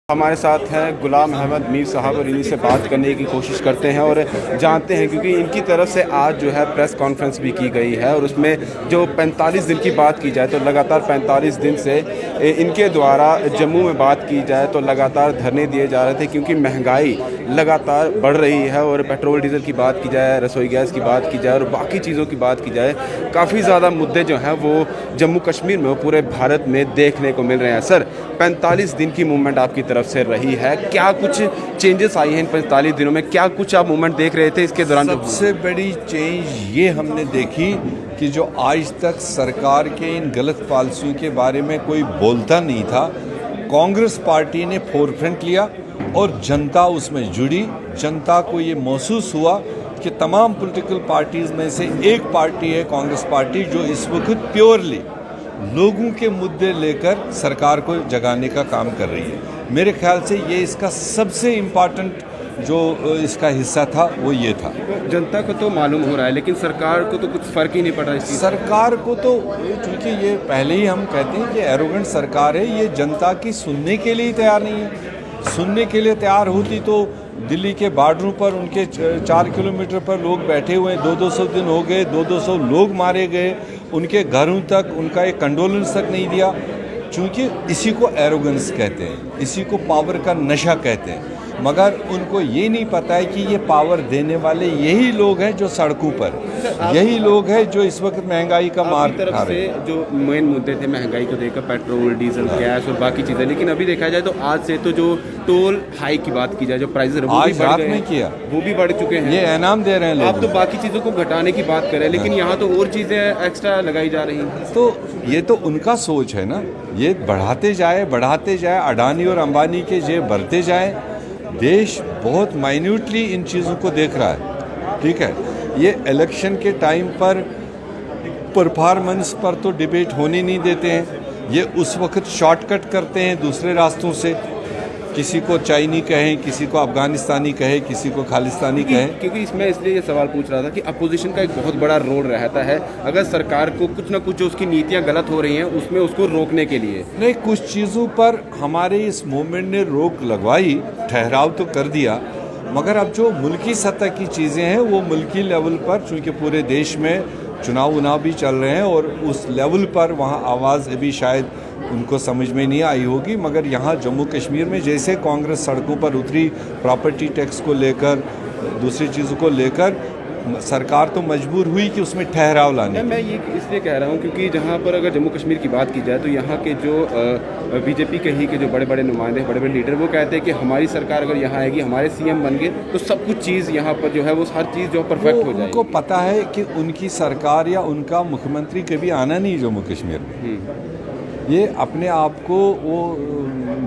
हमारे साथ हैं गुलाम अहमद मीर साहब और इन्हीं से बात करने की कोशिश करते हैं और जानते हैं, क्योंकि इनकी तरफ से आज जो है प्रेस कॉन्फ्रेंस भी की गई है और उसमें जो 45 दिन की बात की जाए तो लगातार 45 दिन से इनके द्वारा जम्मू में बात की जाए तो लगातार धरने दिए जा रहे थे, क्योंकि महंगाई लगातार बढ़ रही है और पेट्रोल डीजल की बात की जाए, रसोई गैस की बात की जाए और बाकी चीज़ों की बात की जाए, काफ़ी ज़्यादा मुद्दे जो हैं वो जम्मू कश्मीर में पूरे भारत में देखने को मिल रहे हैं। सर, 45 दिन की मूवमेंट आपकी तरफ से रही है, क्या कुछ चेंजेस आई हैं इन 45 दिनों में? क्या कुछ आप मूवमेंट देख रहे थे इसके दौरान? सबसे बड़ी चेंज ये हमने देखी कि जो आज तक सरकार के इन गलत पॉलिसियों के बारे में कोई बोलता नहीं था, कांग्रेस पार्टी ने फोरफ्रंट लिया और जनता उसमें जुड़ी। जनता को ये महसूस हुआ कि तमाम पॉलिटिकल पार्टीज़ में से एक पार्टी है कांग्रेस पार्टी, जो इस वक्त प्योरली लोगों के मुद्दे लेकर सरकार को जगाने का काम कर रही है। मेरे ख्याल से ये इसका सबसे इम्पॉर्टेंट जो इसका हिस्सा था वो ये था। जनता को तो मालूम हो रहा है, लेकिन सरकार को तो कुछ फ़र्क ही नहीं पड़ रहा है। सरकार को तो चूँकि ये पहले ही हम कहते हैं कि एरोगेंट सरकार है, ये जनता की सुनने के लिए तैयार नहीं है। सुनने के लिए तैयार होती तो दिल्ली के बॉर्डरों पर उनके 4 किलोमीटर पर लोग बैठे हुए हैं, 200 दिन हो गए, 200 लोग मारे गए, उनके घरों तक उनका एक कंडोलेंस तक नहीं दिया। चूँकि इसी को एरोगेंस कहते हैं, इसी को पावर का नशा कहते हैं, मगर उनको ये नहीं पता है कि ये पावर देने वाले यही लोग हैं जो सड़कों पर, यही लोग हैं जो इस वक्त महंगाई का मार खा रहे हैं। जो मेन मुद्दे थे महंगाई को देखकर, पेट्रोल डीजल गैस और बाकी चीज़ें, लेकिन अभी देखा जाए तो आज से तो जो टोल हाइक की बात की जाए, जो प्राइस आज रात में किया वो भी बढ़ चुके हैं। ये इनाम दे रहे हैं लोग। आप तो बाकी चीज़ों को घटाने की बात करें, लेकिन यहाँ तो और चीज़ें एक्स्ट्रा लगाई जा रही हैं। तो ये तो उनका सोच है ना, ये बढ़ाते जाए, अडानी और अंबानी के जेब भरते जाए। देश बहुत माइन्यूटली इन चीज़ों को देख रहा है, ठीक है। ये इलेक्शन के टाइम पर परफॉर्मेंस पर तो डिबेट होने नहीं देते हैं, ये उस वक्त शॉर्टकट करते हैं दूसरे रास्तों से। किसी को चाइनी कहें, किसी को अफगानिस्तानी कहें, किसी को खालिस्तानी कहें। क्योंकि इसमें इसलिए ये सवाल पूछ रहा था कि अपोजिशन का एक बहुत बड़ा रोल रहता है, अगर सरकार को कुछ ना कुछ जो उसकी नीतियां गलत हो रही हैं उसमें उसको रोकने के लिए। नहीं, कुछ चीज़ों पर हमारे इस मूवमेंट ने रोक लगवाई, ठहराव तो कर दिया, मगर अब जो मुल्की सतह की चीज़ें हैं वो मुल्की लेवल पर, चूँकि पूरे देश में चुनाव भी चल रहे हैं और उस लेवल पर वहाँ आवाज़ अभी शायद उनको समझ में नहीं आई होगी, मगर यहाँ जम्मू कश्मीर में जैसे कांग्रेस सड़कों पर उतरी प्रॉपर्टी टैक्स को लेकर, दूसरी चीज़ों को लेकर, सरकार तो मजबूर हुई कि उसमें ठहराव लाने। मैं ये इसलिए कह रहा हूँ क्योंकि जहाँ पर अगर जम्मू कश्मीर की बात की जाए तो यहाँ के जो बीजेपी के ही के जो बड़े बड़े नुमाइंदे, बड़े बड़े लीडर, वो कहते हैं कि हमारी सरकार अगर यहाँ आएगी, हमारे सीएम बन गए तो सब कुछ चीज़ यहाँ पर जो है वो हर चीज़ जो परफेक्ट हो जाएगी। उनको पता है कि उनकी सरकार या उनका मुख्यमंत्री कभी आना नहीं जम्मू कश्मीर में। ये अपने आप को वो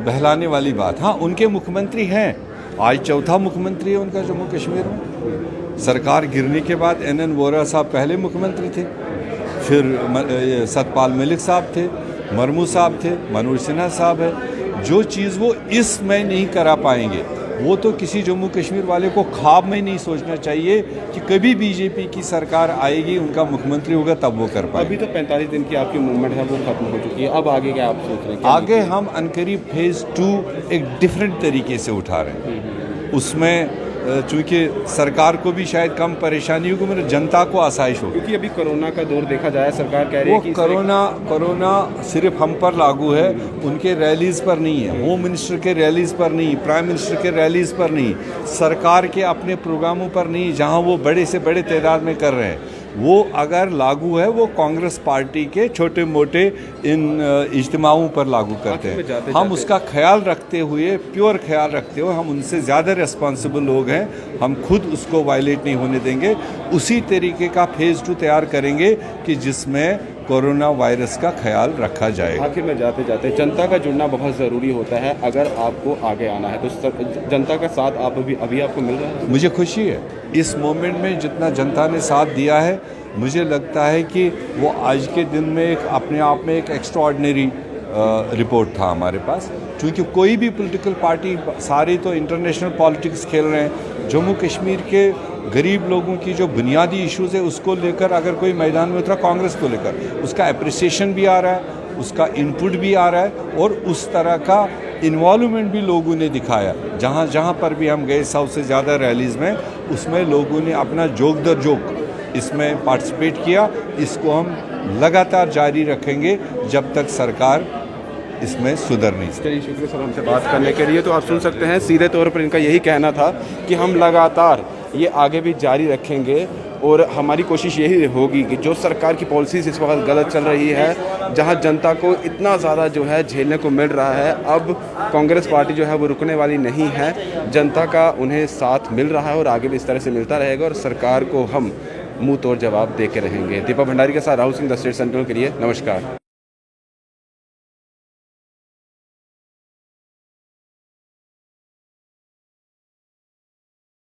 बहलाने वाली बात। हाँ, उनके मुख्यमंत्री हैं, आज चौथा मुख्यमंत्री है उनका जम्मू कश्मीर में। सरकार गिरने के बाद NN वोरा साहब पहले मुख्यमंत्री थे, फिर सतपाल मलिक साहब थे, मरमू साहब थे, मनोज सिन्हा साहब है। जो चीज़ वो इसमें नहीं करा पाएंगे वो तो किसी जम्मू कश्मीर वाले को ख्वाब में नहीं सोचना चाहिए कि कभी बीजेपी की सरकार आएगी, उनका मुख्यमंत्री होगा तब वो कर पाए। अभी तो 45 दिन की आपकी मूवमेंट है वो खत्म हो चुकी है, अब आगे क्या आप सोच रहे हैं? आगे हम अनकरीब फेज़ 2 एक डिफरेंट तरीके से उठा रहे हैं। उसमें चूँकि सरकार को भी शायद कम परेशानी होगी, मगर जनता को आसाइश होगी। क्योंकि अभी कोरोना का दौर देखा जाए, सरकार कह रही है कि कोरोना सिर्फ हम पर लागू है, उनके रैलीज़ पर नहीं है, होम मिनिस्टर के रैलीज़ पर नहीं, प्राइम मिनिस्टर के रैलीज़ पर नहीं, सरकार के अपने प्रोग्रामों पर नहीं, जहां वो बड़े से बड़े तादाद में कर रहे हैं। वो अगर लागू है वो कांग्रेस पार्टी के छोटे मोटे इन इज्तिमाओं पर लागू करते हैं। हम उसका ख्याल रखते हुए, प्योर ख्याल रखते हुए, हम उनसे ज़्यादा रिस्पॉन्सिबल लोग हैं, हम खुद उसको वायलेट नहीं होने देंगे। उसी तरीके का फेज़ 2 तैयार करेंगे कि जिसमें कोरोना वायरस का ख्याल रखा जाएगा। आखिर में जाते जाते जनता का जुड़ना बहुत ज़रूरी होता है अगर आपको आगे आना है, तो जनता का साथ आप अभी आपको मिल रहा है? मुझे खुशी है इस मोमेंट में जितना जनता ने साथ दिया है। मुझे लगता है कि वो आज के दिन में एक अपने आप में एक एक्स्ट्राऑर्डिनरी रिपोर्ट था हमारे पास, क्योंकि कोई भी पॉलिटिकल पार्टी, सारे तो इंटरनेशनल पॉलिटिक्स खेल रहे हैं। जम्मू कश्मीर के गरीब लोगों की जो बुनियादी इश्यूज़ है उसको लेकर अगर कोई मैदान में उतरा, कांग्रेस को लेकर उसका अप्रिसिएशन भी आ रहा है, उसका इनपुट भी आ रहा है और उस तरह का इन्वॉल्वमेंट भी लोगों ने दिखाया। जहाँ जहाँ पर भी हम गए 100 से ज़्यादा रैलीज़ में, उसमें लोगों ने अपना जोक दर जोक इसमें पार्टिसिपेट किया। इसको हम लगातार जारी रखेंगे जब तक सरकार इसमें सुधर नहीं सकती। चलिए, शुक्रिया सर हमसे बात करने के लिए। तो आप सुन सकते हैं, सीधे तौर पर इनका यही कहना था कि हम लगातार ये आगे भी जारी रखेंगे और हमारी कोशिश यही होगी कि जो सरकार की पॉलिसीज़ इस वक्त गलत चल रही है, जहां जनता को इतना ज़्यादा जो है झेलने को मिल रहा है, अब कांग्रेस पार्टी जो है वो रुकने वाली नहीं है। जनता का उन्हें साथ मिल रहा है और आगे भी इस तरह से मिलता रहेगा और सरकार को हम मुंह तोड़ जवाब दे के रहेंगे। दीपक भंडारी के साथ Rahul Singh, the state central के लिए नमस्कार।